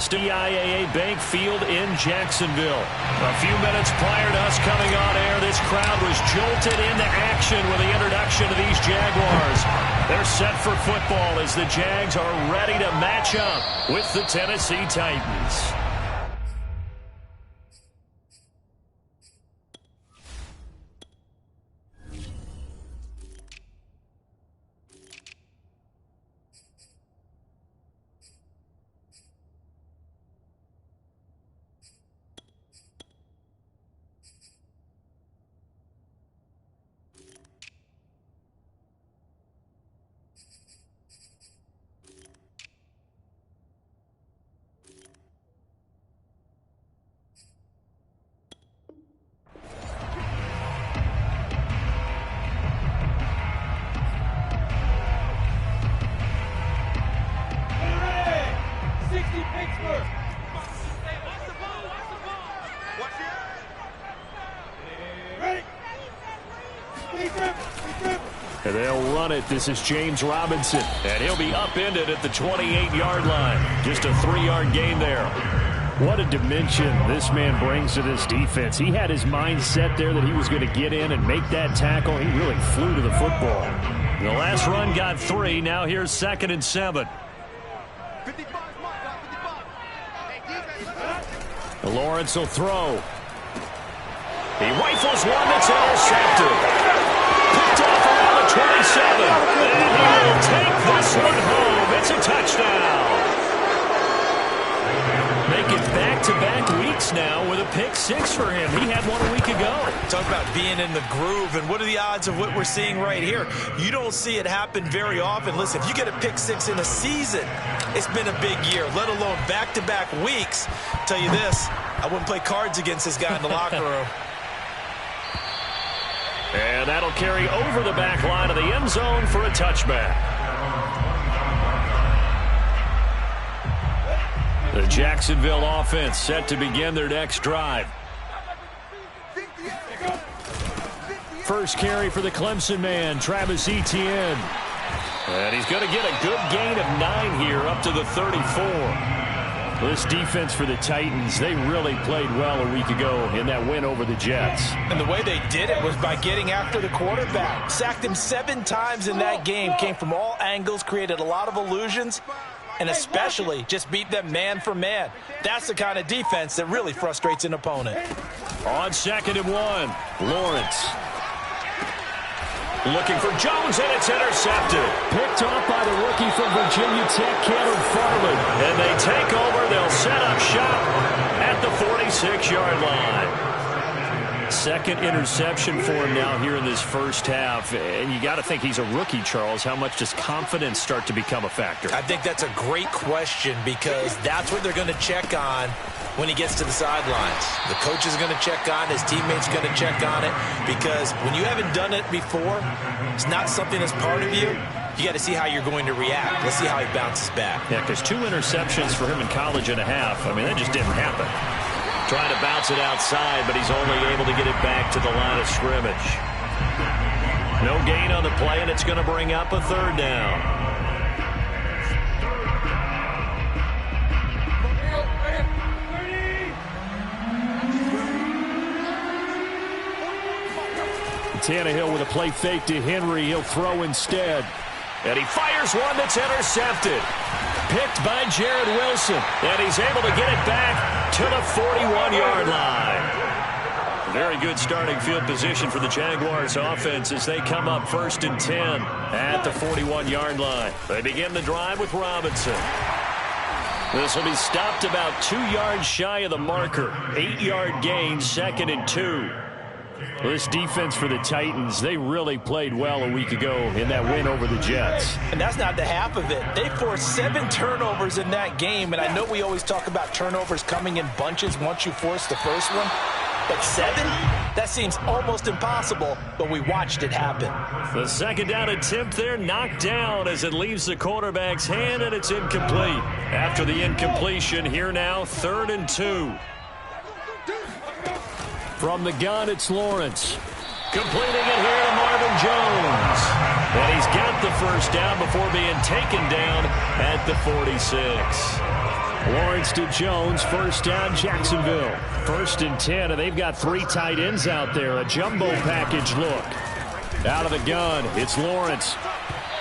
IAA Bank Field in Jacksonville. A few minutes prior to us coming on air, this crowd was jolted into action with the introduction of these Jaguars. They're set for football as the Jags are ready to match up with the Tennessee Titans. And they'll run it. This is James Robinson. And he'll be upended at the 28-yard line. Just a 3-yard gain there. What a dimension this man brings to this defense. He had his mind set there that he was going to get in and make that tackle. He really flew to the football. The last run got 3. Now here's 2nd and 7. Lawrence will throw. He rifles one that's intercepted. Picked off around the 27. And he will take this one home. It's a touchdown. Make it back-to-back weeks now with a pick 6 for him. He had one a week ago. Talk about being in the groove, and what are the odds of what we're seeing right here? You don't see it happen very often. Listen, if you get a pick 6 in a season, it's been a big year, let alone back-to-back weeks. I'll tell you this, I wouldn't play cards against this guy in the locker room. And that'll carry over the back line of the end zone for a touchback. The Jacksonville offense set to begin their next drive. First carry for the Clemson man, Travis Etienne. And he's going to get a good gain of 9 here up to the 34. This defense for the Titans, they really played well a week ago in that win over the Jets. And the way they did it was by getting after the quarterback. Sacked him 7 times in that game. Came from all angles, created a lot of illusions, and especially just beat them man for man. That's the kind of defense that really frustrates an opponent. On 2nd and 1, Lawrence. Looking for Jones, and it's intercepted. Picked off by the rookie from Virginia Tech, Caleb Farley. And they take over. They'll set up shop at the 46-yard line. 2nd interception for him now here in this first half. And you got to think he's a rookie, Charles. How much does confidence start to become a factor? I think that's a great question because that's what they're going to check on when he gets to the sidelines. The coach is going to check on it. His teammates going to check on it because when you haven't done it before, it's not something that's part of you. You got to see how you're going to react. Let's see how he bounces back. Yeah, because 2 interceptions for him in college and a half. I mean, that just didn't happen. Trying to bounce it outside, but he's only able to get it back to the line of scrimmage. No gain on the play, and it's going to bring up a 3rd down. Tannehill with a play fake to Henry. He'll throw instead. And he fires one that's intercepted. Picked by Jared Wilson. And he's able to get it back to the 41-yard line. Very good starting field position for the Jaguars offense as they come up 1st and 10 at the 41-yard line. They begin the drive with Robinson. This will be stopped about 2 yards shy of the marker. 8-yard gain, 2nd and 2. This defense for the Titans, they really played well a week ago in that win over the Jets. And that's not the half of it. They forced 7 turnovers in that game, and I know we always talk about turnovers coming in bunches once you force the first one. But 7? That seems almost impossible, but we watched it happen. The 2nd down attempt there knocked down as it leaves the quarterback's hand, and it's incomplete. After the incompletion, here now, 3rd and 2. From the gun, it's Lawrence. Completing it here to Marvin Jones. And he's got the 1st down before being taken down at the 46. Lawrence to Jones, first down, Jacksonville. 1st and 10, and they've got 3 tight ends out there. A jumbo package look. Out of the gun, it's Lawrence.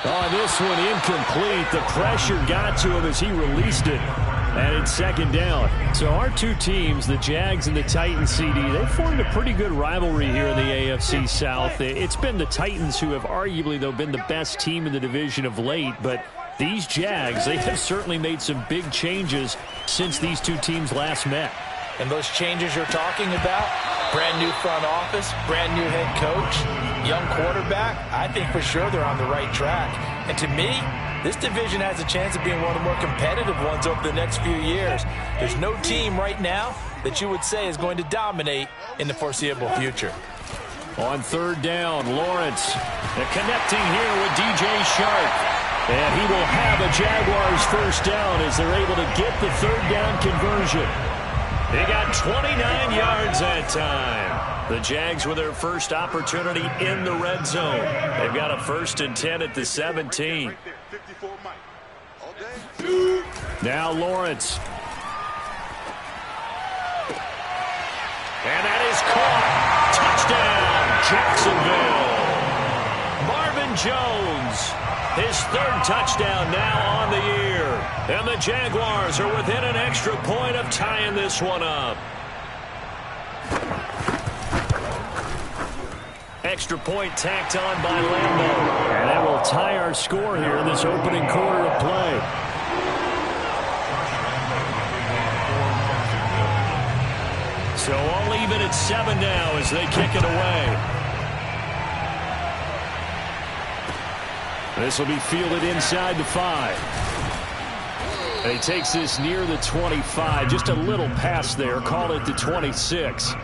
Oh, this one incomplete. The pressure got to him as he released it. And it's 2nd down. So our two teams, the Jags and the Titans, CD, they formed a pretty good rivalry here in the AFC South. It's been the Titans who have arguably, though, been the best team in the division of late. But these Jags, they have certainly made some big changes since these two teams last met. And those changes you're talking about, brand new front office, brand new head coach, young quarterback, I think for sure they're on the right track. And to me, this division has a chance of being one of the more competitive ones over the next few years. There's no team right now that you would say is going to dominate in the foreseeable future. On 3rd down, Lawrence connecting here with DJ Shark. And he will have a Jaguars 1st down as they're able to get the 3rd down conversion. They got 29 yards that time. The Jags with their first opportunity in the red zone. They've got a 1st and 10 at the 17. Now Lawrence. And that is caught. Touchdown, Jacksonville. Marvin Jones. His 3rd touchdown now on the year. And the Jaguars are within an extra point of tying this one up. Extra point tacked on by Lambo. And that will tie our score here in this opening quarter of play. So all even at 7 now as they kick it away. This will be fielded inside the 5. And he takes this near the 25. Just a little pass there. Call it the 26.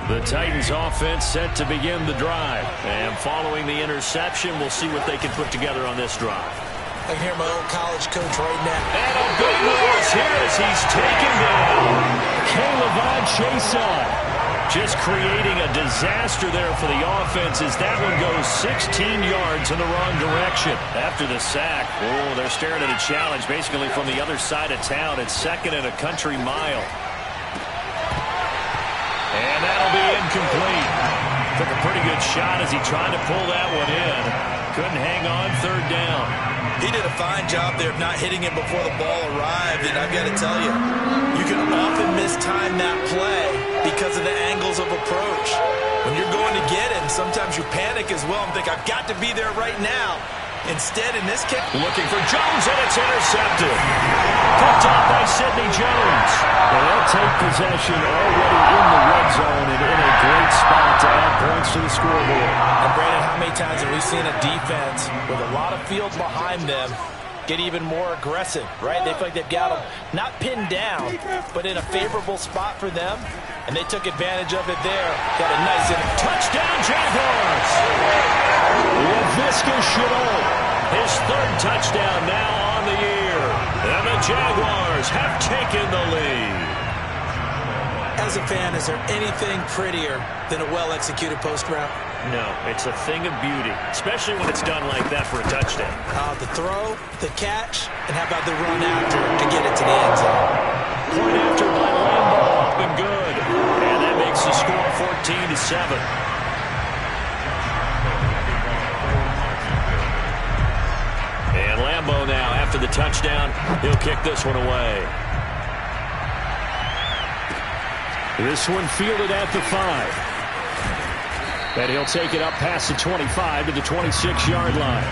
The Titans offense set to begin the drive. And following the interception, we'll see what they can put together on this drive. I can hear my old college coach right now. And a big loss here as he's taken down. Chase just creating a disaster there for the offense as that one goes 16 yards in the wrong direction. After the sack, they're staring at a challenge basically from the other side of town. It's 2nd and a country mile. And that'll be incomplete. Took a pretty good shot as he tried to pull that one in. Couldn't hang on 3rd down. He did a fine job there of not hitting him before the ball arrived, and I've got to tell you, you can often mistime that play because of the angles of approach. When you're going to get him, sometimes you panic as well and think, I've got to be there right now. Instead, in this case, looking for Jones, and it's intercepted. Picked off by Sidney Jones. And they'll take possession already in the red zone and in a great spot to add points to the scoreboard. And Brandon, how many times have we seen a defense with a lot of field behind them get even more aggressive, right? They feel like they've got them not pinned down, but in a favorable spot for them, and they took advantage of it there. Got a nice touchdown, Jaguars! Laviska Shenault, his 3rd touchdown now on the year, and the Jaguars have taken the lead. As a fan, is there anything prettier than a well-executed post route? No, it's a thing of beauty, especially when it's done like that for a touchdown. The throw, the catch, and how about the run after to get it to the end zone? Point after by Lambo, up and good. And that makes the score 14-7. And Lambo now, after the touchdown, he'll kick this one away. This one fielded at the 5. And he'll take it up past the 25 to the 26-yard line.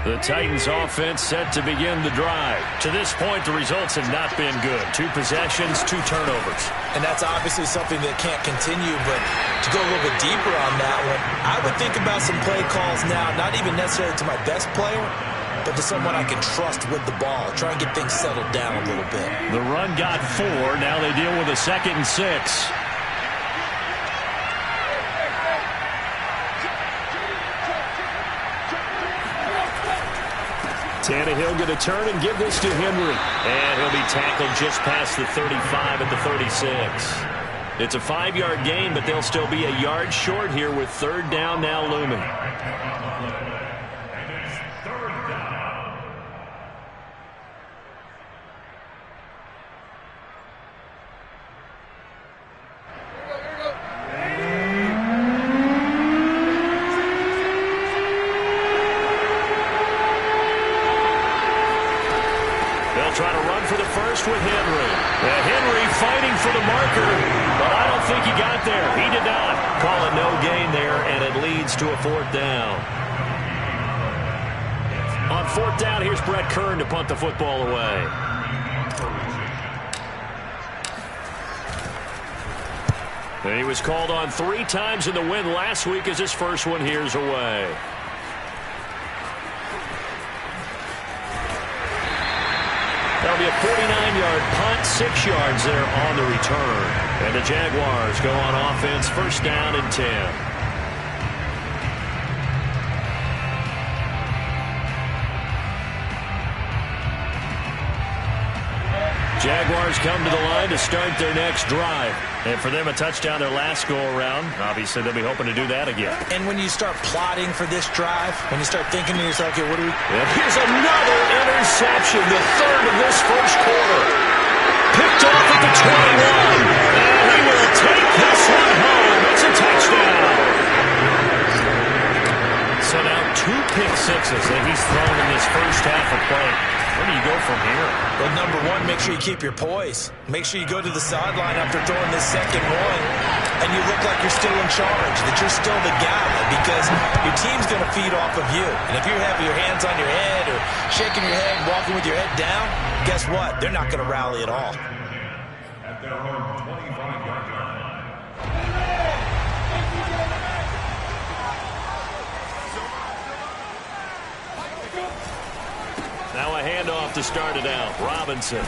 The Titans offense set to begin the drive. To this point, the results have not been good. 2 possessions, 2 turnovers. And that's obviously something that can't continue, but to go a little bit deeper on that one, I would think about some play calls now, not even necessarily to my best player, but to someone I can trust with the ball. Try and get things settled down a little bit. The run got 4. Now they deal with a 2nd and 6. Tannehill going to turn and give this to Henry. And he'll be tackled just past the 35 at the 36. It's a 5-yard gain, but they'll still be a yard short here with third down now looming. Trying to run for the first with Henry. Henry fighting for the marker, but I don't think he got there. He did not. Call it no gain there, and it leads to a fourth down. On fourth down, here's Brett Kern to punt the football away. And he was called on 3 times in the win last week as his first one here's away. That'll be a 49-yard punt, 6 yards there on the return. And the Jaguars go on offense, first down and 10. Jaguars come to the line to start their next drive. And for them, a touchdown their last go-around. Obviously, they'll be hoping to do that again. And when you start plotting for this drive, when you start thinking to yourself, okay, what do we... And here's another interception, the third of this first quarter. Picked off at the 21. And he will take this one home. It's a touchdown. So now 2 pick sixes that he's thrown in this first half of play. Where do you go from here? Well, number one, make sure you keep your poise. Make sure you go to the sideline after throwing this second one, and you look like you're still in charge, that you're still the guy, because your team's going to feed off of you. And if you have your hands on your head or shaking your head, walking with your head down, guess what? They're not going to rally at all. At their own 25-yard line. Now a handoff to start it out. Robinson.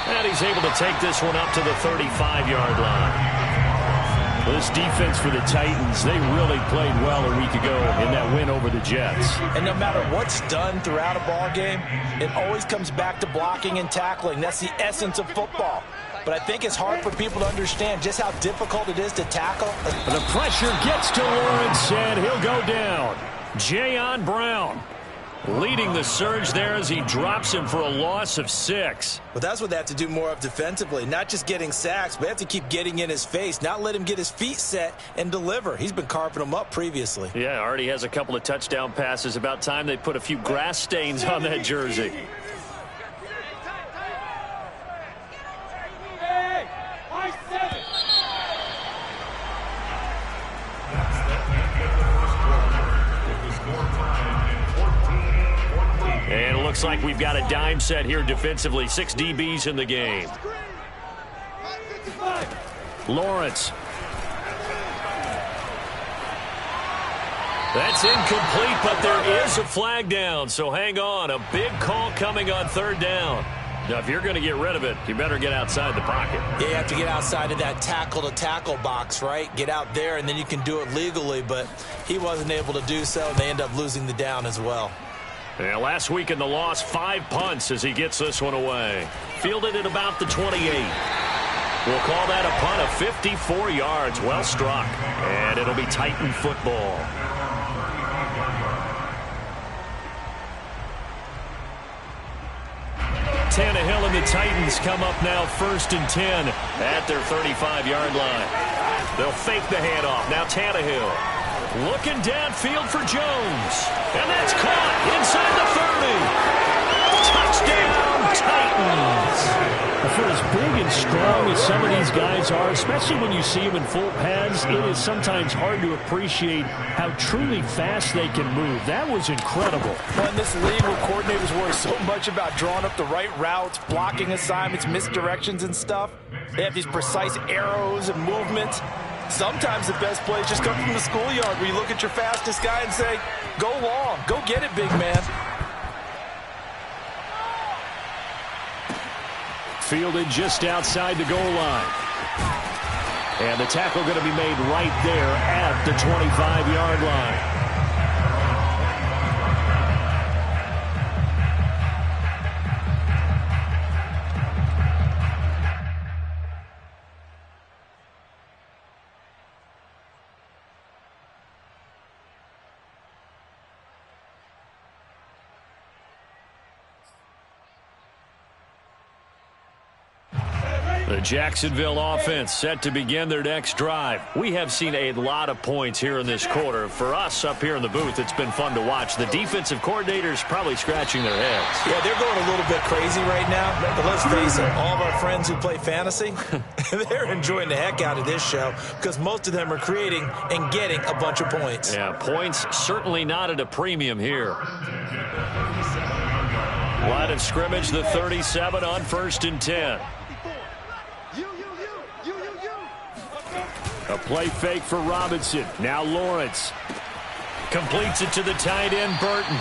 And he's able to take this one up to the 35-yard line. This defense for the Titans, they really played well a week ago in that win over the Jets. And no matter what's done throughout a ball game, it always comes back to blocking and tackling. That's the essence of football. But I think it's hard for people to understand just how difficult it is to tackle. The pressure gets to Lawrence, and he'll go down. Jayon Brown leading the surge there as he drops him for a loss of 6. But that's what they have to do more of defensively. Not just getting sacks, but they have to keep getting in his face. Not let him get his feet set and deliver. He's been carving them up previously. Yeah, already has a couple of touchdown passes. About time they put a few grass stains on that jersey. And it looks like we've got a dime set here defensively. 6 DBs in the game. Lawrence. That's incomplete, but there is a flag down, so hang on. A big call coming on third down. Now, if you're going to get rid of it, you better get outside the pocket. Yeah, you have to get outside of that tackle-to-tackle box, right? Get out there, and then you can do it legally, but he wasn't able to do so, and they end up losing the down as well. Yeah, last week in the loss, 5 punts as he gets this one away. Fielded at about the 28. We'll call that a punt of 54 yards. Well struck. And it'll be Titan football. Tannehill and the Titans come up now 1st and 10 at their 35-yard line. They'll fake the handoff. Now Tannehill looking downfield for Jones. And that's caught inside the 30. Touchdown, Titans. For as big and strong as some of these guys are, especially when you see them in full pads, it is sometimes hard to appreciate how truly fast they can move. That was incredible. Well, in this league where coordinators worry so much about drawing up the right routes, blocking assignments, misdirections and stuff, they have these precise arrows and movements. Sometimes the best plays just come from the schoolyard where you look at your fastest guy and say, go long, go get it, big man. Fielded just outside the goal line. And the tackle going to be made right there at the 25-yard line. The Jacksonville offense set to begin their next drive. We have seen a lot of points here in this quarter. For us up here in the booth, it's been fun to watch. The defensive coordinators probably scratching their heads. Yeah, they're going a little bit crazy right now. But let's face it, all of our friends who play fantasy, they're enjoying the heck out of this show because most of them are creating and getting a bunch of points. Yeah, points certainly not at a premium here. Line of scrimmage, the 37 on 1st and 10. A play fake for Robinson. Now Lawrence. Completes it to the tight end, Burton.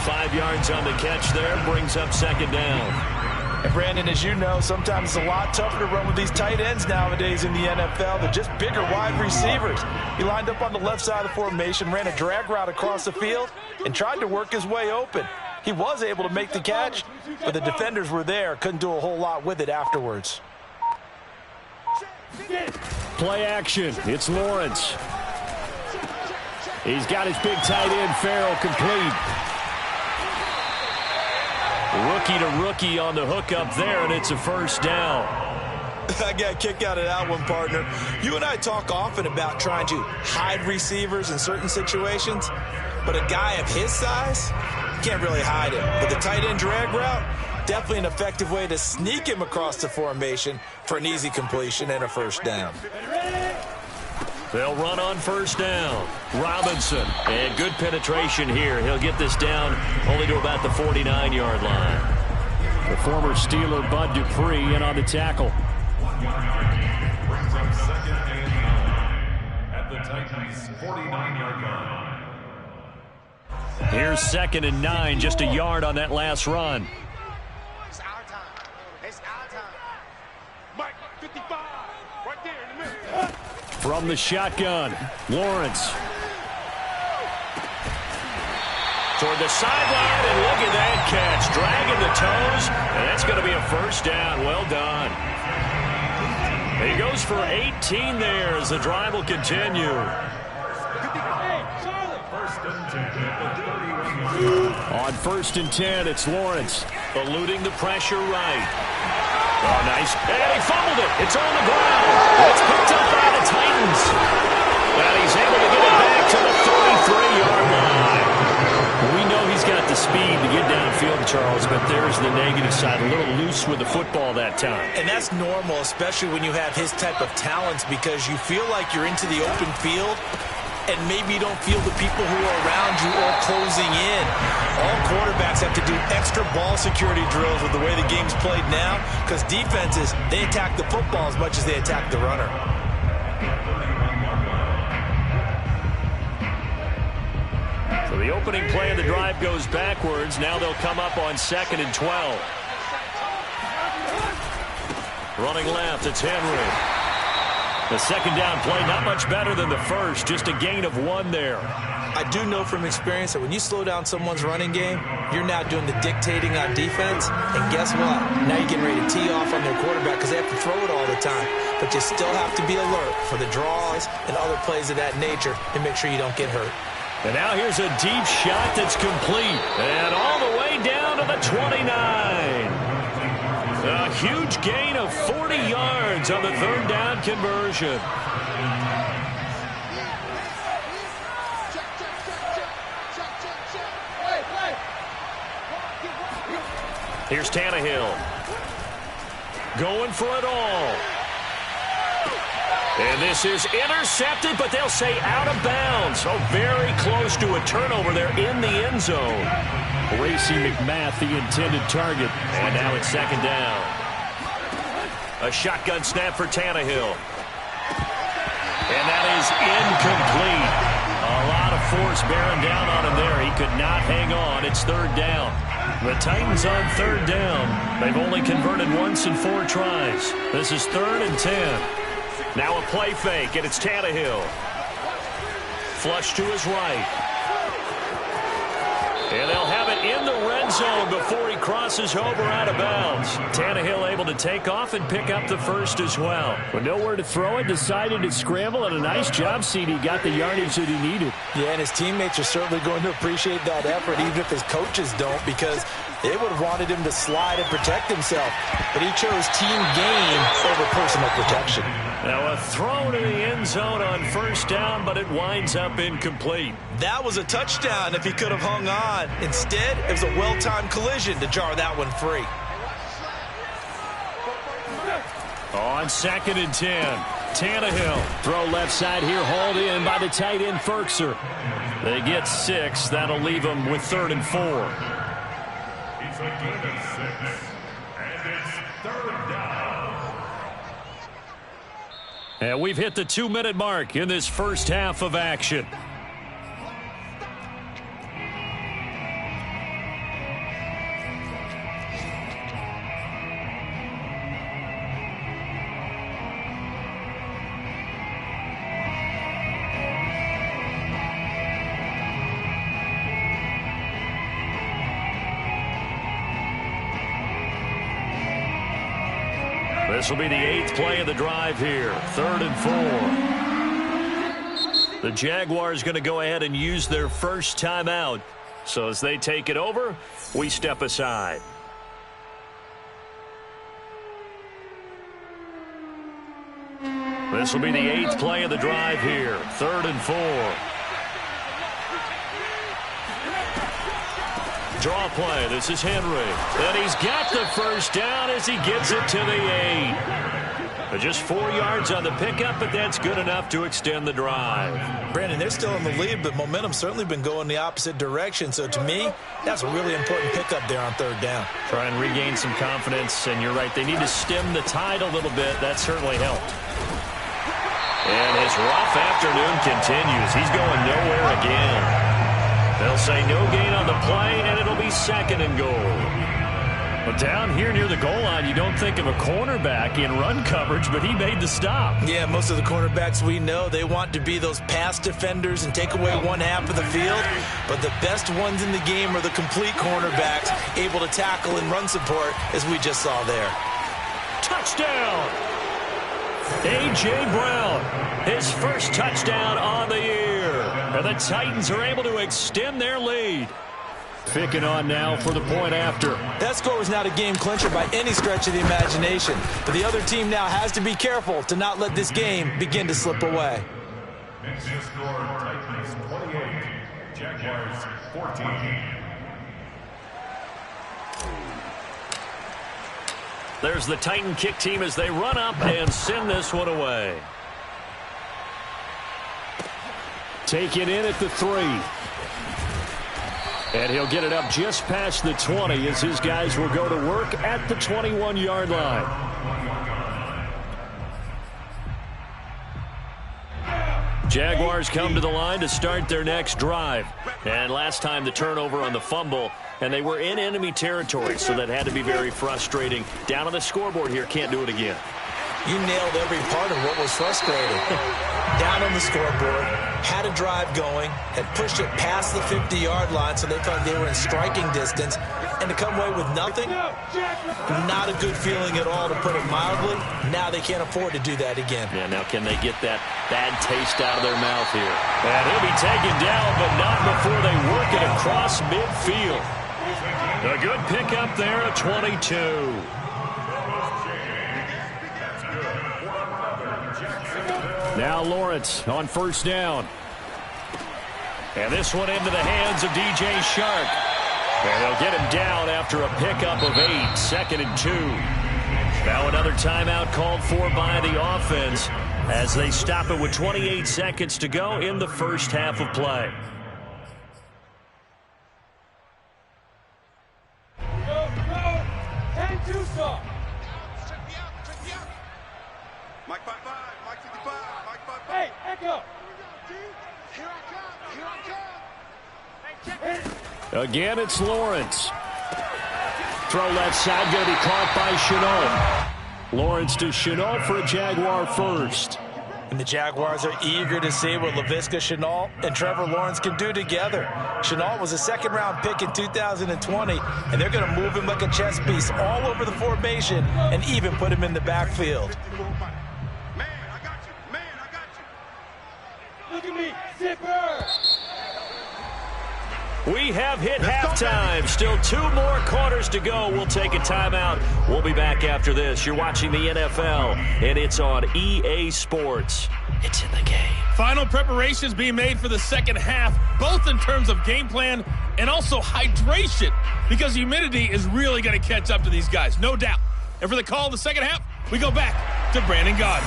5 yards on the catch there. Brings up 2nd down. And Brandon, as you know, sometimes it's a lot tougher to run with these tight ends nowadays in the NFL. They're just bigger wide receivers. He lined up on the left side of the formation, ran a drag route across the field, and tried to work his way open. He was able to make the catch, but the defenders were there. Couldn't do a whole lot with it afterwards. Play action. It's Lawrence. He's got his big tight end, Farrell, complete. Rookie to rookie on the hook up there, and it's a 1st down. I got a kick out of that one, partner. You and I talk often about trying to hide receivers in certain situations, but a guy of his size, can't really hide him. But the tight end drag route, definitely an effective way to sneak him across the formation for an easy completion and a 1st down. They'll run on 1st down. Robinson. And good penetration here. He'll get this down only to about the 49-yard line. The former Steeler Bud Dupree in on the tackle. Brings up 2nd and 9 at the Titans' 49-yard line. Here's 2nd and 9, just a yard on that last run. It's our time. It's our time. Mike, 55, right there in the middle. From the shotgun, Lawrence. Toward the sideline, and look at that catch. Dragging the toes, and that's going to be a 1st down. Well done. He goes for 18 there as the drive will continue. On 1st and 10, it's Lawrence. Eluding the pressure right. Oh, nice. And he fumbled it. It's on the ground. It's picked up by the Titans. And he's able to get it back to the 33-yard line. We know he's got the speed to get downfield, Charles, but there's the negative side. A little loose with the football that time. And that's normal, especially when you have his type of talents, because you feel like you're into the open field and maybe you don't feel the people who are around you or closing in. All quarterbacks have to do extra ball security drills with the way the game's played now, because defenses, they attack the football as much as they attack the runner. So the opening play of the drive goes backwards. Now they'll come up on 2nd and 12. Running left, it's Henry. The 2nd down play, not much better than the first, just a gain of 1 there. I do know from experience that when you slow down someone's running game, you're now doing the dictating on defense, and guess what? Now you're getting ready to tee off on their quarterback because they have to throw it all the time. But you still have to be alert for the draws and other plays of that nature and make sure you don't get hurt. And now here's a deep shot that's complete. And all the way down to the 29. A huge gain of 40 yards on the 3rd down conversion. Here's Tannehill. Going for it all. And this is intercepted, but they'll say out of bounds. Oh, very close to a turnover there in the end zone. Racey McMath, the intended target. And now it's 2nd down. A shotgun snap for Tannehill. And that is incomplete. A lot of force bearing down on him there. He could not hang on. It's 3rd down. The Titans on 3rd down. They've only converted once in 4 tries. This is 3rd and 10. Now a play fake, and it's Tannehill. Flush to his right. And they'll have it in the red zone before he crosses over out of bounds. Tannehill able to take off and pick up the 1st as well. With nowhere to throw it, decided to scramble, and a nice job, CD. Got the yardage that he needed. Yeah, and his teammates are certainly going to appreciate that effort, even if his coaches don't, because They would have wanted him to slide and protect himself, but he chose team gain over personal protection. Now a throw to the end zone on first down, but it winds up incomplete. That was a touchdown if he could have hung on. Instead, it was a well-timed collision to jar that one free. On 2nd and 10, Tannehill. Throw left side here, hauled in by the tight end, Ferkser. They get 6. That'll leave them with 3rd and 4. It's a gain of 6, and it's 3rd down. And we've hit the 2-minute mark in this first half of action. This will be the 8th play of the drive here. 3rd and 4. The Jaguars going to go ahead and use their first timeout. So as they take it over, we step aside. This will be the 8th play of the drive here. 3rd and 4. Draw play. This is Henry. And he's got the first down as he gets it to the 8. Just 4 yards on the pickup, but that's good enough to extend the drive. Brandon, they're still in the lead, but momentum's certainly been going the opposite direction. So to me, that's a really important pickup there on 3rd down. Try and regain some confidence, and you're right. They need to stem the tide a little bit. That certainly helped. And his rough afternoon continues. He's going nowhere again. They'll say no gain on the play, and it'll be 2nd and goal. But down here near the goal line, you don't think of a cornerback in run coverage, but he made the stop. Yeah, most of the cornerbacks we know, they want to be those pass defenders and take away one half of the field. But the best ones in the game are the complete cornerbacks, able to tackle and run support, as we just saw there. Touchdown! A.J. Brown, his first touchdown on the year. And the Titans are able to extend their lead. Picking on now for the point after. That score was not a game clincher by any stretch of the imagination. But the other team now has to be careful to not let this game begin to slip away. Next score, Titans 28, Jaguars 14. There's the Titan kick team as they run up and send this one away. Taken in at the 3. And he'll get it up just past the 20 as his guys will go to work at the 21-yard line. Jaguars come to the line to start their next drive. And last time the turnover on the fumble, and they were in enemy territory, so that had to be very frustrating. Down on the scoreboard here, can't do it again. You nailed every part of what was frustrating. Down on the scoreboard, had a drive going, had pushed it past the 50-yard line, so they thought they were in striking distance, and to come away with nothing, not a good feeling at all, to put it mildly. Now they can't afford to do that again. Yeah, now can they get that bad taste out of their mouth here? And he'll be taken down, but not before they work it across midfield. A good pickup there at 22. Now Lawrence on first down. And this one into the hands of DJ Shark. And they'll get him down after a pickup of 8. 2nd and 2. Now another timeout called for by the offense as they stop it with 28 seconds to go in the first half of play. Mike 5-5, Mike 55, Mike 5-5. Hey, Echo. Here I come. Again, it's Lawrence. Throw left side, going to be caught by Shenault. Lawrence to Shenault for a Jaguar first. And the Jaguars are eager to see what Laviska Shenault and Trevor Lawrence can do together. Shenault was a second-round pick in 2020, and they're going to move him like a chess piece all over the formation and even put him in the backfield. Man, I got you. Man, I got you. Look at me, zipper. We have hit halftime. Still 2 more quarters to go. We'll take a timeout. We'll be back after this. You're watching the NFL, and it's on EA Sports. It's in the game. Final preparations being made for the second half, both in terms of game plan and also hydration, because humidity is really going to catch up to these guys, no doubt. And for the call of the second half, we go back to Brandon Gaudin.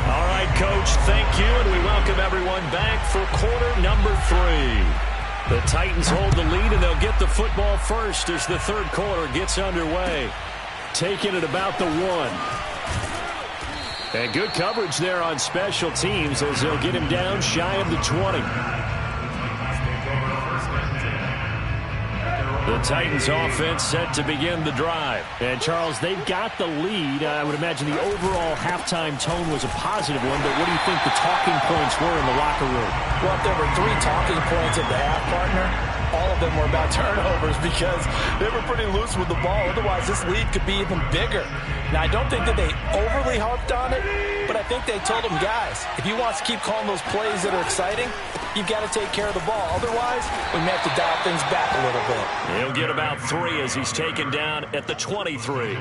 All right, Coach, thank you, and we welcome everyone back for quarter number 3. The Titans hold the lead, and they'll get the football first as the third quarter gets underway. Taking it about the 1. And good coverage there on special teams as they'll get him down shy of the 20. The Titans offense set to begin the drive. And, Charles, they've got the lead. I would imagine the overall halftime tone was a positive one, but what do you think the talking points were in the locker room? Well, if there were 3 talking points at the half, partner, all of them were about turnovers because they were pretty loose with the ball. Otherwise, this lead could be even bigger. Now, I don't think that they overly harped on it, but I think they told them, guys, if you want to keep calling those plays that are exciting, you've got to take care of the ball. Otherwise, we may have to dial things back a little bit. He'll get about 3 as he's taken down at the 23.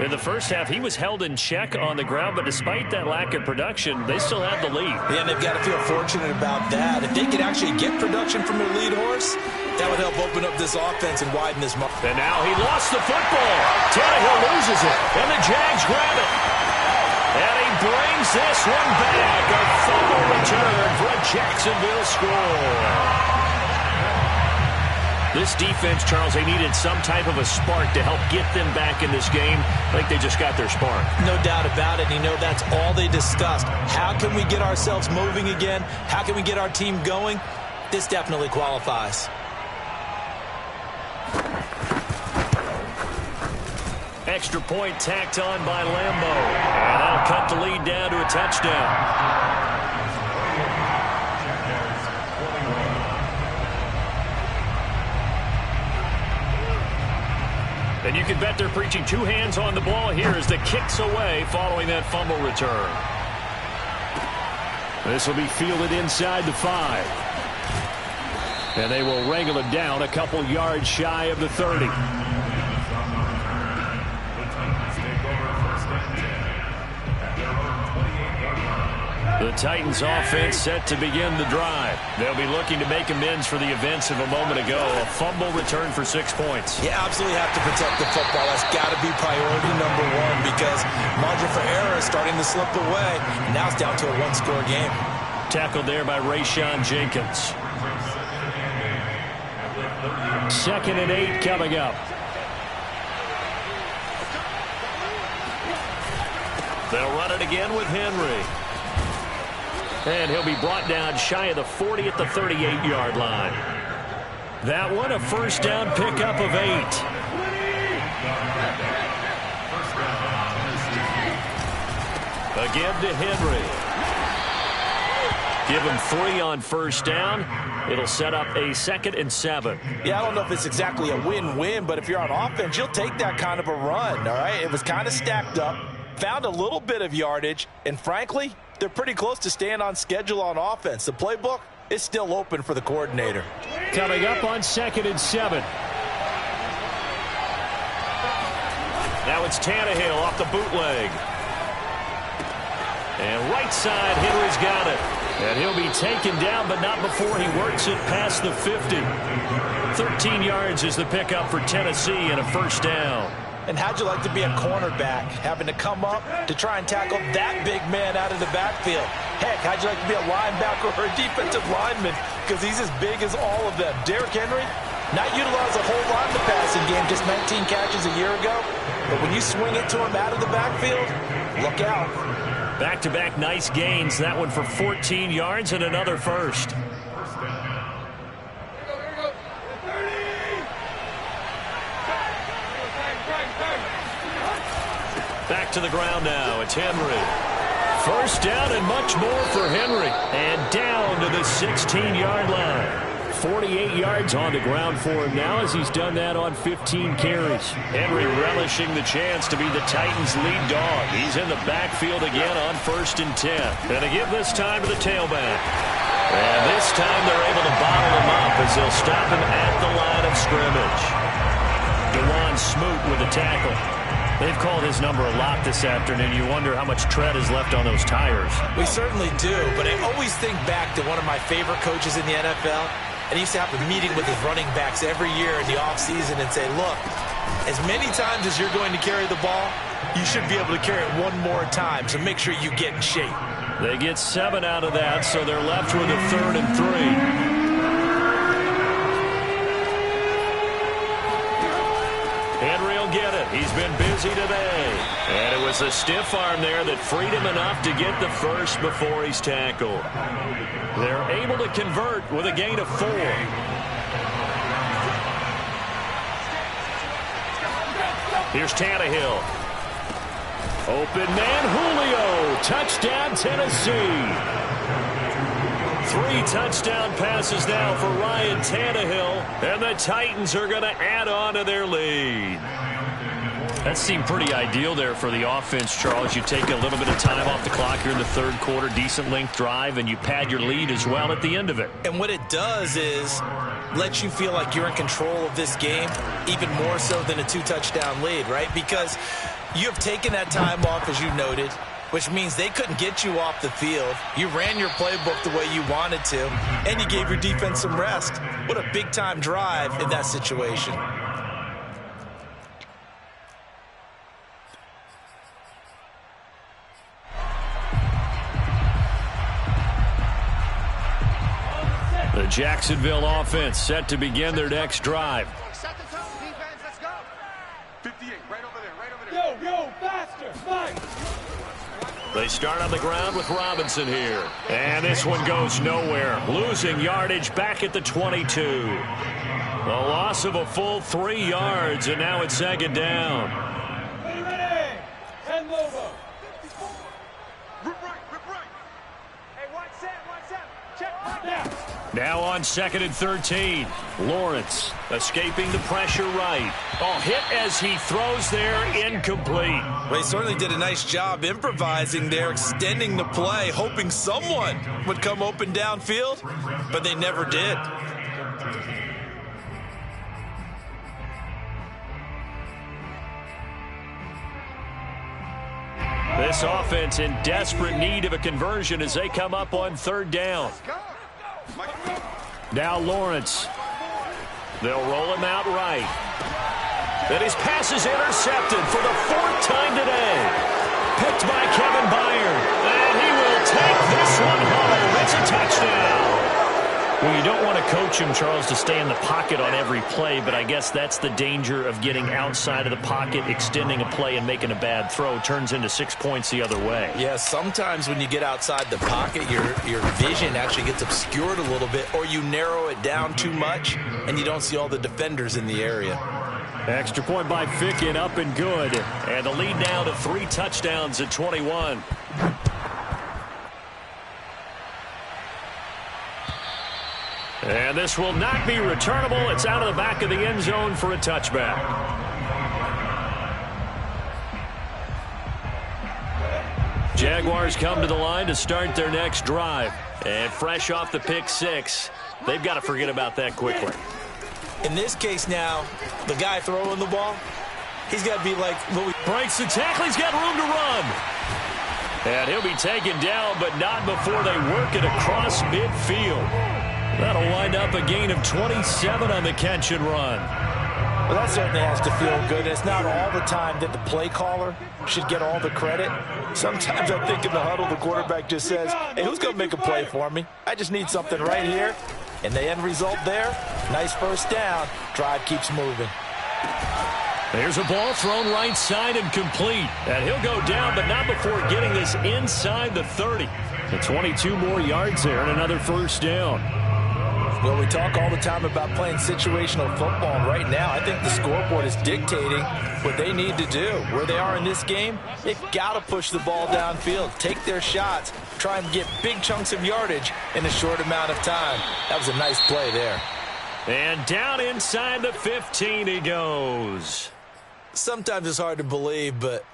In the first half, he was held in check on the ground, but despite that lack of production, they still had the lead. Yeah, and they've got to feel fortunate about that. If they could actually get production from their lead horse, that would help open up this offense and widen this mark. And now he lost the football. Tannehill loses it, and the Jags grab it. And he brings this one back. A fumble return for a Jacksonville score. This defense, Charles, they needed some type of a spark to help get them back in this game. I think they just got their spark. No doubt about it. You know, that's all they discussed. How can we get ourselves moving again? How can we get our team going? This definitely qualifies. Extra point tacked on by Lambeau. And that'll cut the lead down to a touchdown. And you can bet they're preaching 2 hands on the ball here as the kick's away following that fumble return. This will be fielded inside the 5. And they will wrangle it down a couple yards shy of the 30. The Titans offense set to begin the drive. They'll be looking to make amends for the events of a moment ago. A fumble return for 6 points. You absolutely have to protect the football. That's got to be priority number 1 because margin for error is starting to slip away. And now it's down to a 1-score game. Tackled there by Rayshon Jenkins. 2nd and 8 coming up. They'll run it again with Henry. And he'll be brought down shy of the 40 at the 38-yard line. That one, a first down pickup of 8. Again to Henry. Give him 3 on first down. It'll set up a 2nd and 7. Yeah, I don't know if it's exactly a win-win, but if you're on offense, you'll take that kind of a run, all right? It was kind of stacked up, found a little bit of yardage, and frankly, they're pretty close to staying on schedule on offense. The playbook is still open for the coordinator. Coming up on 2nd and 7. Now it's Tannehill off the bootleg. And right side, Henry's got it. And he'll be taken down, but not before he works it past the 50. 13 yards is the pickup for Tennessee and a first down. And how'd you like to be a cornerback, having to come up to try and tackle that big man out of the backfield? Heck, how'd you like to be a linebacker or a defensive lineman? Because he's as big as all of them. Derrick Henry, not utilized a whole lot in the passing game, just 19 catches a year ago. But when you swing it to him out of the backfield, look out. Back-to-back nice gains. That one for 14 yards and another first. Back to the ground now. It's Henry. First down and much more for Henry. And down to the 16-yard line. 48 yards on the ground for him now as he's done that on 15 carries. Henry relishing the chance to be the Titans' lead dog. He's in the backfield again on 1st and 10. And to give this time to the tailback. And this time they're able to bottle him up as they'll stop him at the line of scrimmage. DeJuan Smoot with a tackle. They've called his number a lot this afternoon. You wonder how much tread is left on those tires. We certainly do, but I always think back to one of my favorite coaches in the NFL, and he used to have a meeting with his running backs every year in the offseason and say, look, as many times as you're going to carry the ball, you should be able to carry it one more time, so make sure you get in shape. They get 7 out of that, so they're left with a 3rd and 3. Henry will get it. He's been busy today. And it was a stiff arm there that freed him enough to get the first before he's tackled. They're able to convert with a gain of 4. Here's Tannehill. Open man, Julio. Touchdown, Tennessee. 3 touchdown passes now for Ryan Tannehill, and the Titans are going to add on to their lead. That seemed pretty ideal there for the offense, Charles. You take a little bit of time off the clock here in the 3rd quarter, decent length drive, and you pad your lead as well at the end of it. And what it does is let you feel like you're in control of this game, even more so than a 2-touchdown lead, right? Because you have taken that time off, as you noted, which means they couldn't get you off the field. You ran your playbook the way you wanted to, and you gave your defense some rest. What a big-time drive in that situation. The Jacksonville offense set to begin their next drive. Set the tone, defense. Let's go. 58, right over there, right over there. Yo, faster, fight. They start on the ground with Robinson here. And this one goes nowhere. Losing yardage back at the 22. A loss of a full 3 yards, and now it's 2nd down. Ready. 10 Lobo. Rip right. Hey, watch that. Check right now. Now on 2nd and 13. Lawrence escaping the pressure right. Oh, hit as he throws there, incomplete. Well, he certainly did a nice job improvising there, extending the play, hoping someone would come open downfield, but they never did. This offense in desperate need of a conversion as they come up on 3rd down. Now Lawrence. They'll roll him out right. And his pass is intercepted for the 4th time today. Picked by Kevin Byard. And he will take this one home. It's a touchdown. Well, you don't want to coach him, Charles, to stay in the pocket on every play, but I guess that's the danger of getting outside of the pocket, extending a play, and making a bad throw. Turns into 6 points the other way. Yeah, sometimes when you get outside the pocket, your vision actually gets obscured a little bit, or you narrow it down too much, and you don't see all the defenders in the area. Extra point by Ficken, up and good. And the lead now to 3 touchdowns at 21. And this will not be returnable. It's out of the back of the end zone for a touchback. Jaguars come to the line to start their next drive. And fresh off the pick 6, they've got to forget about that quickly. In this case now, the guy throwing the ball, he's got to be like, breaks the tackle. He's got room to run. And he'll be taken down, but not before they work it across midfield. That'll wind up a gain of 27 on the catch and run. Well, that certainly has to feel good. It's not all the time that the play caller should get all the credit. Sometimes I think in the huddle, the quarterback just says, hey, who's going to make a play for me? I just need something right here. And the end result there, nice 1st down. Drive keeps moving. There's a ball thrown right side and complete. And he'll go down, but not before getting this inside the 30. The 22 more yards there and another 1st down. Well, we talk all the time about playing situational football, and right now I think the scoreboard is dictating what they need to do. Where they are in this game, they've got to push the ball downfield, take their shots, try and get big chunks of yardage in a short amount of time. That was a nice play there. And down inside the 15 he goes. Sometimes it's hard to believe, but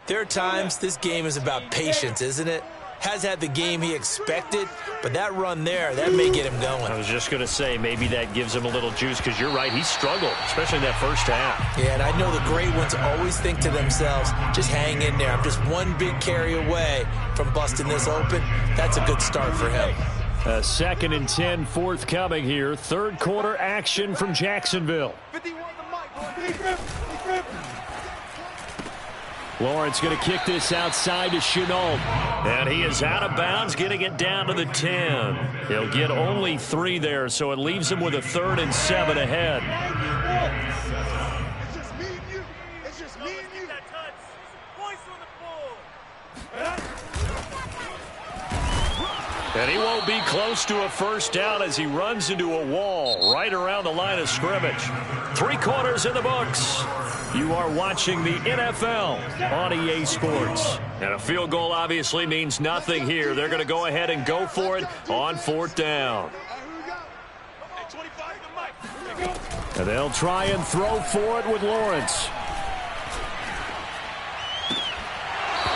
there are times this game is about patience, isn't it? has had the game he expected, but that run there, that may get him going. I was just going to say, maybe that gives him a little juice, because you're right, he struggled, especially in that first half. Yeah, and I know the great ones always think to themselves, just hang in there. I'm just one big carry away from busting this open. That's a good start for him. 2nd and 10 forthcoming here. Third quarter action from Jacksonville. Lawrence going to kick this outside to Chenault. And he is out of bounds, getting it down to the 10. He'll get only 3 there, so it leaves him with a 3rd and 7 ahead. It's just me and you. It's just me and you. Voice on the board. And he won't be close to a first down as he runs into a wall right around the line of scrimmage. 3 quarters in the books. You are watching the NFL on EA Sports. And a field goal obviously means nothing here. They're going to go ahead and go for it on 4th down. And they'll try and throw for it with Lawrence.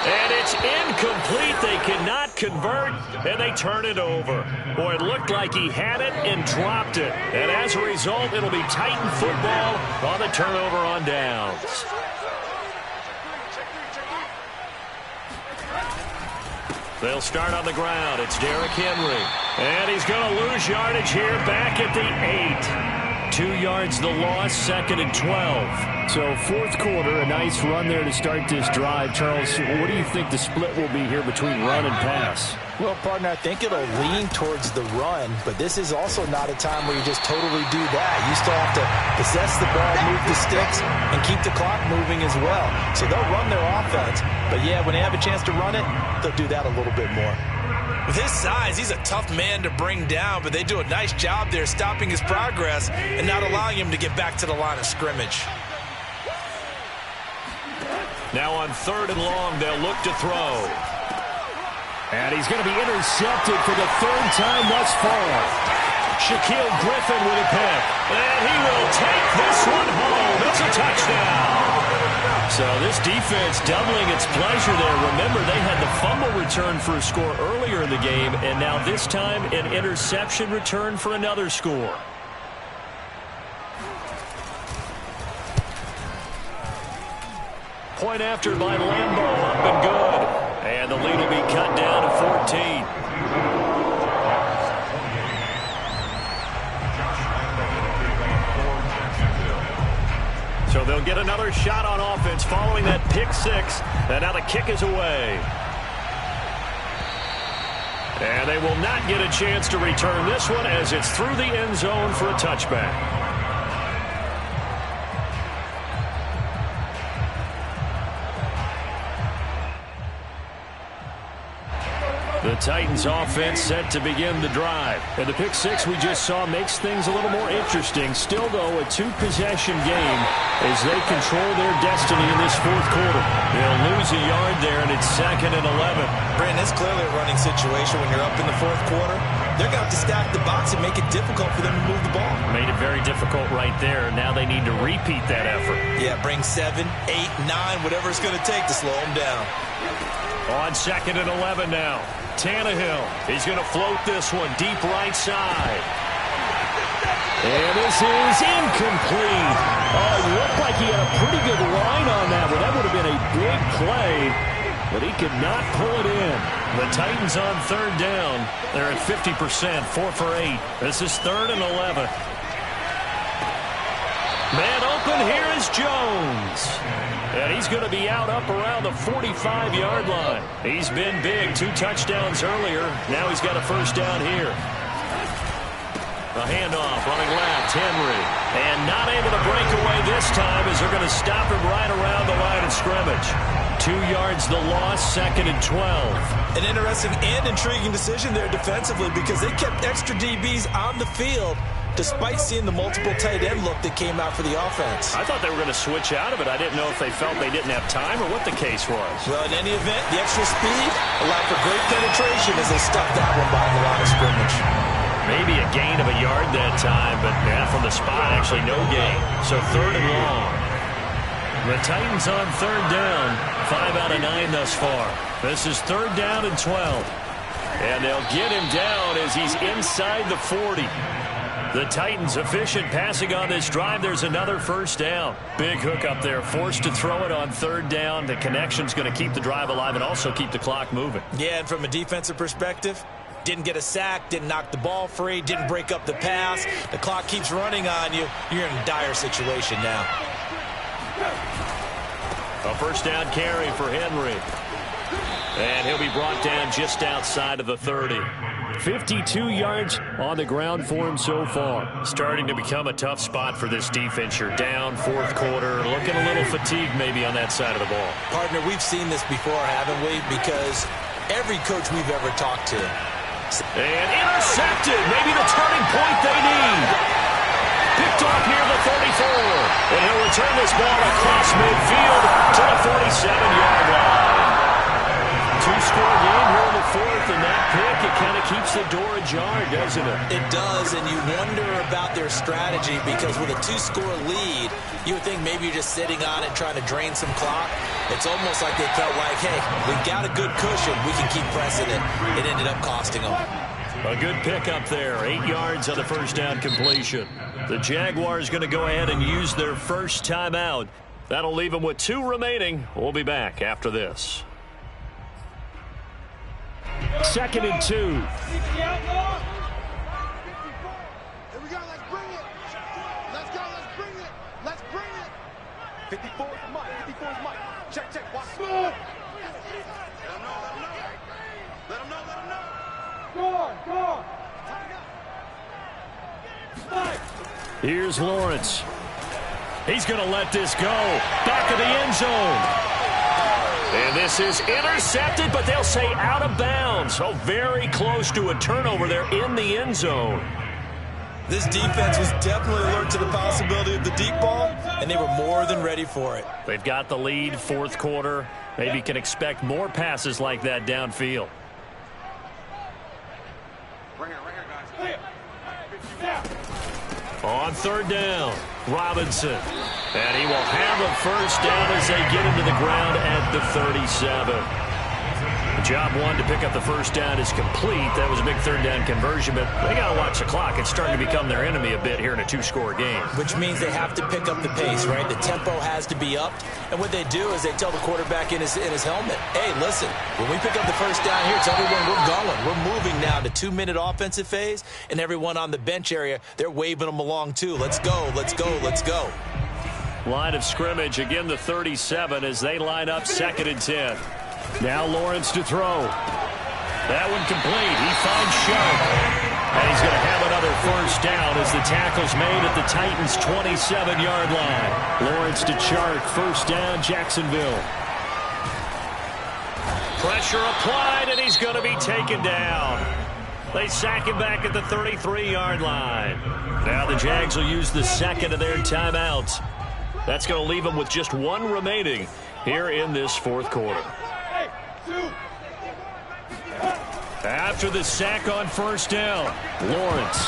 And it's incomplete. They cannot convert, and they turn it over. Boy, it looked like he had it and dropped it. And as a result, it'll be Titan football on the turnover on downs. They'll start on the ground. It's Derrick Henry. And he's going to lose yardage here back at the 8. 2 yards the loss, 2nd and 12. So 4th quarter, a nice run there to start this drive. Charles, what do you think the split will be here between run and pass? Well, partner, I think it'll lean towards the run, but this is also not a time where you just totally do that. You still have to possess the ball, move the sticks, and keep the clock moving as well. So they'll run their offense, but yeah, when they have a chance to run it, they'll do that a little bit more. With his size, he's a tough man to bring down, but they do a nice job there stopping his progress and not allowing him to get back to the line of scrimmage. Now on 3rd and long, they'll look to throw. And he's going to be intercepted for the 3rd time thus far. Shaquille Griffin with a pick. And he will take this one home. It's a touchdown. So this defense doubling its pleasure there. Remember, they had the fumble return for a score earlier in the game, and now this time an interception return for another score. Point after by Lambo, up and good. And the lead will be cut down to 14. So they'll get another shot on offense following that pick 6. And now the kick is away. And they will not get a chance to return this one as it's through the end zone for a touchback. The Titans offense set to begin the drive. And the pick 6 we just saw makes things a little more interesting. Still, though, a 2-possession game as they control their destiny in this 4th quarter. They'll lose a yard there, and it's 2nd and 11. Brandon, it's clearly a running situation when you're up in the 4th quarter. They're going to have to stack the box and make it difficult for them to move the ball. Made it very difficult right there. Now they need to repeat that effort. Yeah, bring 7, 8, 9, whatever it's going to take to slow them down. On 2nd and 11 now. Tannehill, he's going to float this one deep right side. And this is incomplete. Oh, it looked like he had a pretty good line on that one. That would have been a big play, but he could not pull it in. The Titans on 3rd down. They're at 50%, 4 for 8. This is 3rd and 11. Man open, here is Jones. And he's going to be out up around the 45-yard line. He's been big, 2 touchdowns earlier. Now he's got a first down here. A handoff, running left, Henry. And not able to break away this time as they're going to stop him right around the line of scrimmage. 2 yards the loss, 2nd and 12. An interesting and intriguing decision there defensively because they kept extra DBs on the field despite seeing the multiple tight end look that came out for the offense. I thought they were going to switch out of it. I didn't know if they felt they didn't have time or what the case was. Well, in any event, the extra speed allowed for great penetration as they stuffed that one behind the line of scrimmage. Maybe a gain of a yard that time, but yeah, from the spot, actually no gain. So 3rd and long. The Titans on 3rd down 5 out of 9 thus far. This is 3rd down and 12. And they'll get him down as he's inside the 40. The Titans efficient passing on this drive. There's another 1st down. Big hook up there. Forced to throw it on 3rd down. The connection's going to keep the drive alive and also keep the clock moving. Yeah, and from a defensive perspective, didn't get a sack, didn't knock the ball free, didn't break up the pass. The clock keeps running on you. You're in a dire situation now. A 1st down carry for Henry. And he'll be brought down just outside of the 30. 52 yards on the ground for him so far. Starting to become a tough spot for this defense. You're down 4th quarter. Looking a little fatigued maybe on that side of the ball. Partner, we've seen this before, haven't we? Because every coach we've ever talked to. And intercepted. Maybe the turning point they need. Picked off near the 34. And he'll return this ball across midfield to the 47-yard line. 2-score game here in the 4th, and that pick, it kind of keeps the door ajar, doesn't it? It does, and you wonder about their strategy because with a 2-score lead, you would think maybe you're just sitting on it trying to drain some clock. It's almost like they felt like, hey, we've got a good cushion. We can keep pressing it. It ended up costing them. A good pick up there. 8 yards on the 1st down completion. The Jaguars going to go ahead and use their first timeout. That'll leave them with 2 remaining. We'll be back after this. 2nd and 2. Here we go, let's bring it. Let's go, let's bring it. Let's bring it. 54 is Mike, 54 is Mike. Check, watch. Let him know. Let him know. Go on. Here's Lawrence. He's going to let this go. Back of the end zone. And this is intercepted, but they'll say out of bounds. So very close to a turnover there in the end zone. This defense was definitely alert to the possibility of the deep ball, and they were more than ready for it. They've got the lead, 4th quarter. Maybe can expect more passes like that downfield. Right here, guys. On 3rd down, Robinson. And he will have a 1st down as they get into the ground at the 37. Job 1 to pick up the 1st down is complete. That was a big 3rd down conversion, but they got to watch the clock. It's starting to become their enemy a bit here in a 2-score game. Which means they have to pick up the pace, right? The tempo has to be upped. And what they do is they tell the quarterback in his helmet, hey, listen, when we pick up the 1st down here, tell everyone we're going. We're moving now to 2-minute offensive phase, and everyone on the bench area, they're waving them along too. Let's go, let's go, let's go. Line of scrimmage, again the 37 as they line up 2nd and 10. Now Lawrence to throw. That one complete. He finds Sharp. And he's going to have another 1st down as the tackle's made at the Titans' 27-yard line. Lawrence to Chark. 1st down, Jacksonville. Pressure applied, and he's going to be taken down. They sack him back at the 33-yard line. Now the Jags will use the 2nd of their timeouts. That's going to leave them with just 1 remaining here in this 4th quarter. After the sack on 1st down, Lawrence.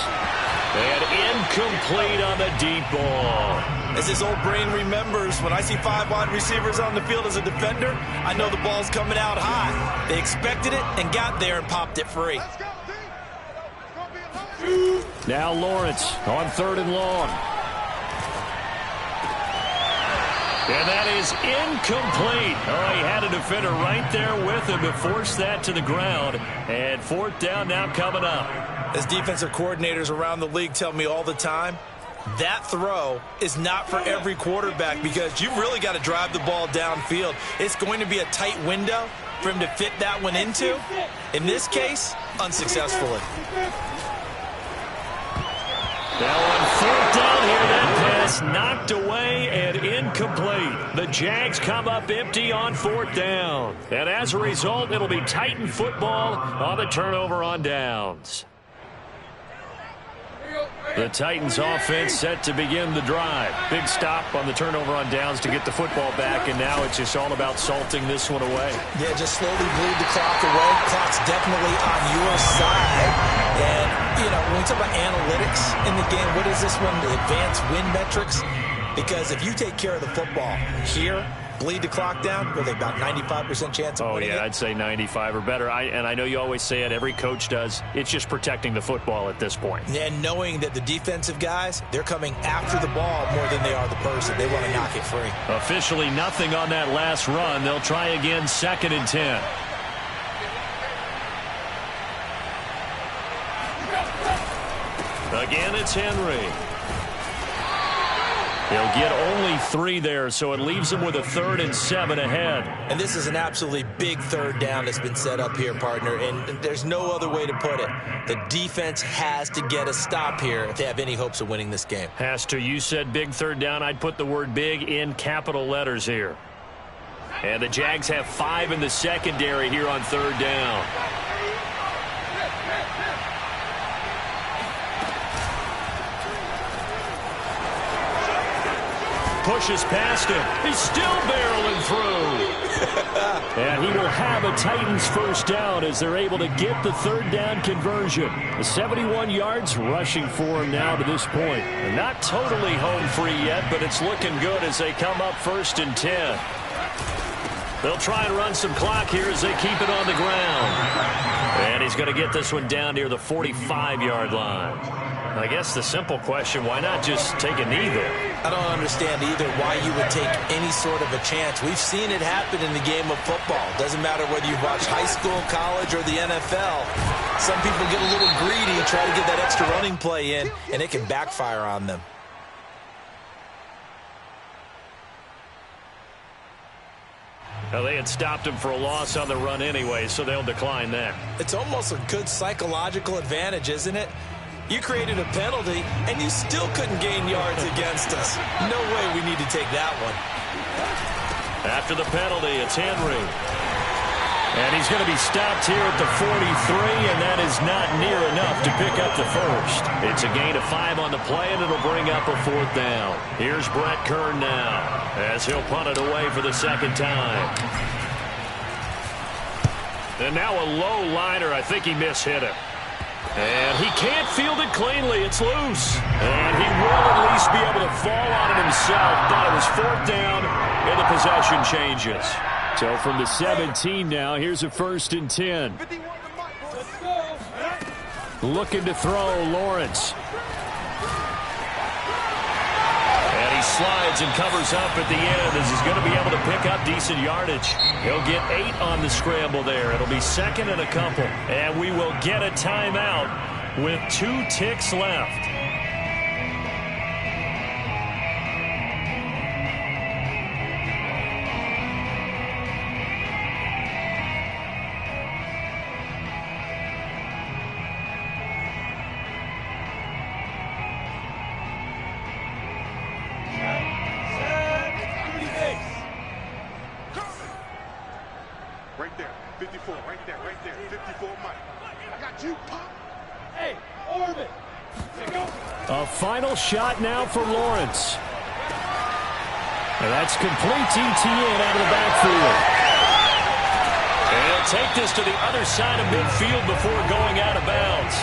And incomplete on the deep ball. As his old brain remembers, when I see 5 wide receivers on the field as a defender, I know the ball's coming out high. They expected it and got there and popped it free. Now Lawrence on 3rd and long. And that is incomplete. Oh, he had a defender right there with him to force that to the ground. And 4th down now coming up. As defensive coordinators around the league tell me all the time, that throw is not for every quarterback because you've really got to drive the ball downfield. It's going to be a tight window for him to fit that one into. In this case, unsuccessfully. Now on 4th down here, that pass knocked away and incomplete. The Jags come up empty on 4th down. And as a result, it'll be Titan football on the turnover on downs. The Titans offense set to begin the drive. Big stop on the turnover on downs to get the football back, and now it's just all about salting this one away. Yeah, just slowly bleed the clock away. Clock's definitely on your side. And, you know, when we talk about analytics in the game, what is this one? The advanced win metrics? Because if you take care of the football here, bleed the clock down? Were they about 95% chance of winning it? I'd say 95 or better. And I know you always say it, every coach does. It's just protecting the football at this point. And knowing that the defensive guys, they're coming after the ball more than they are the person. They want to knock it free. Officially nothing on that last run. They'll try again, 2nd and 10. Again, it's Henry. He'll get only 3 there, so it leaves him with a 3rd and 7 ahead. And this is an absolutely big 3rd down that's been set up here, partner, and there's no other way to put it. The defense has to get a stop here if they have any hopes of winning this game. Has to. You said big 3rd down. I'd put the word big in capital letters here. And the Jags have 5 in the secondary here on 3rd down. Pushes past him. He's still barreling through. And he will have a Titans 1st down as they're able to get the 3rd down conversion. The 71 yards rushing for him now to this point. And not totally home free yet, but it's looking good as they come up 1st and 10. They'll try and run some clock here as they keep it on the ground. And he's going to get this one down near the 45-yard line. I guess the simple question, why not just take a knee there? I don't understand either why you would take any sort of a chance. We've seen it happen in the game of football. Doesn't matter whether you watch high school, college, or the NFL. Some people get a little greedy, try to get that extra running play in, and it can backfire on them. Well, they had stopped him for a loss on the run anyway, so they'll decline that. It's almost a good psychological advantage, isn't it? You created a penalty, and you still couldn't gain yards against us. No way we need to take that one. After the penalty, it's Henry. And he's going to be stopped here at the 43, and that is not near enough to pick up the 1st. It's a gain of 5 on the play, and it'll bring up a 4th down. Here's Brett Kern now, as he'll punt it away for the 2nd time. And now a low liner. I think he mishit it. And he can't field it cleanly. It's loose. And he will at least be able to fall on it himself. Thought it was 4th down, and the possession changes. So from the 17 now, here's a 1st and 10. Looking to throw, Lawrence. And he slides and covers up at the end as he's going to be able to pick up decent yardage. He'll get 8 on the scramble there. It'll be 2nd and a couple. And we will get a timeout with 2 ticks left. Right there, 54, right there, 54, Mike. I got you, Pop. Hey, orbit. A final shot now for Lawrence. And that's complete ETN out of the backfield. And he'll take this to the other side of midfield before going out of bounds.